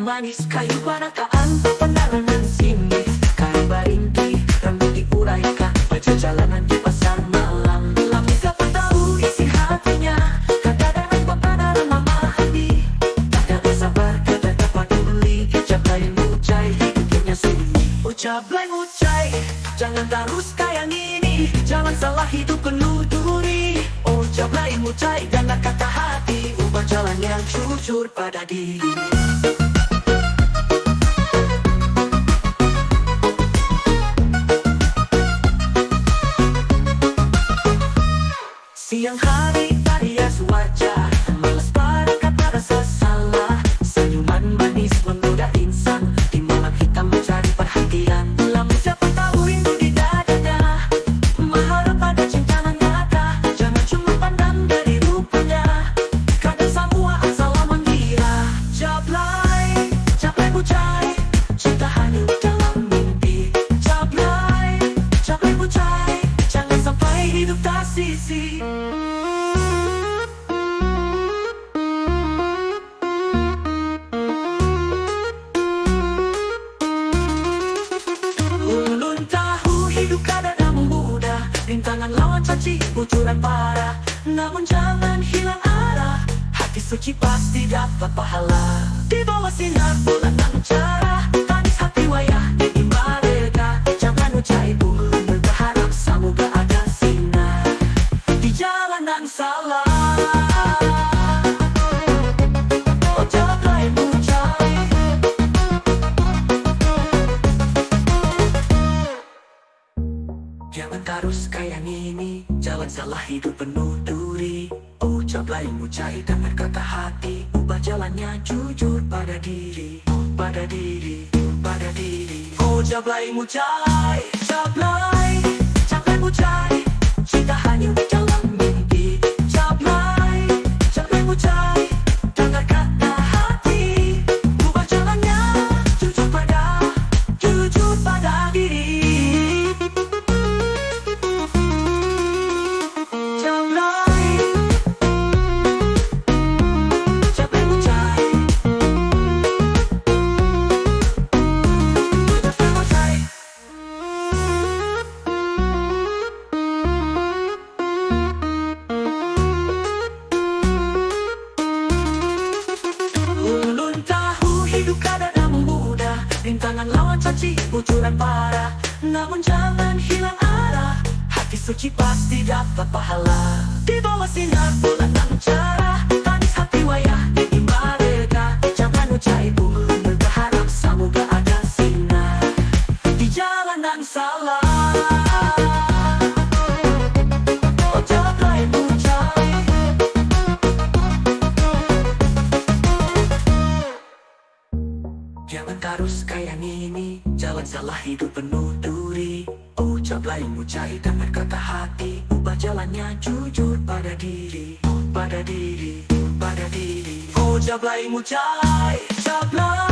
manis, kayu banakaan, penerangan sini. Kayu baringki, rambut diuraikan, baca jalanan di pasar malam. Lami siapa tahu isi hatinya, kata dengan makanan mama hati. Tak ada sabar, kata dapat dibeli. Ucap lain ucai, hidupnya sunyi. Ucap lain ucai, jangan terus kayak gini. Jangan salah hidup penuh duri. Ucap lain ucai, dengar kata hati. Ubah jalan yang jujur pada diri. Siang hari tak hias wajah, malas pada kata rasa salah. Senyuman manis menggoda insan, di malam hitam mencari perhatian. Lamun siapa tahu rindu di dadanya, mengharap ada cinta nyata. Jangan cuma pandang dari rupanya, kadang semua salah mengira. Jablay bucai, cinta hanyut dalam mimpi. Jablay bucai, jangan sampai hidup tak sisi. Ulun tahu hidup kadang mudah, rintangan lawan caci, bocoran parah. Namun jangan hilang arah, hati suci pasti dapat pahala. Di bawah sinar bulan dan cerah, tangis hati wayah di mereka. Jangan ucai ulun berharap semoga ada sinar di jalan yang salah. Oh jablay bucai, jangan terus kayak gini. Jalan salah hidup penuh duri. Oh jablay bucai, dengar kata hati. Ubah jalannya jujur pada diri. Pada diri, pada diri. Oh jablay bucai, jablay bucai, cinta hanyut dalam mimpi. Jablay bucai, dengar kata hati. Ubah jalannya jujur pada diri. Rintangan lawan caci, bocoran parah. Namun jangan hilang arah, hati suci pasti dapat pahala. Di bawah sinar bulan dan cerah, tangis hati wayah di mereka. Jangan ucai ulun berharap semoga ada sinar di jalan yang salah. Oh jablay bucai, jangan terus kayak gini. Jalan salah hidup penuh duri. Oh jablay bucai, dengar kata hati. Ubah jalannya jujur pada diri. Pada diri, pada diri. Oh jablay bucai, jablay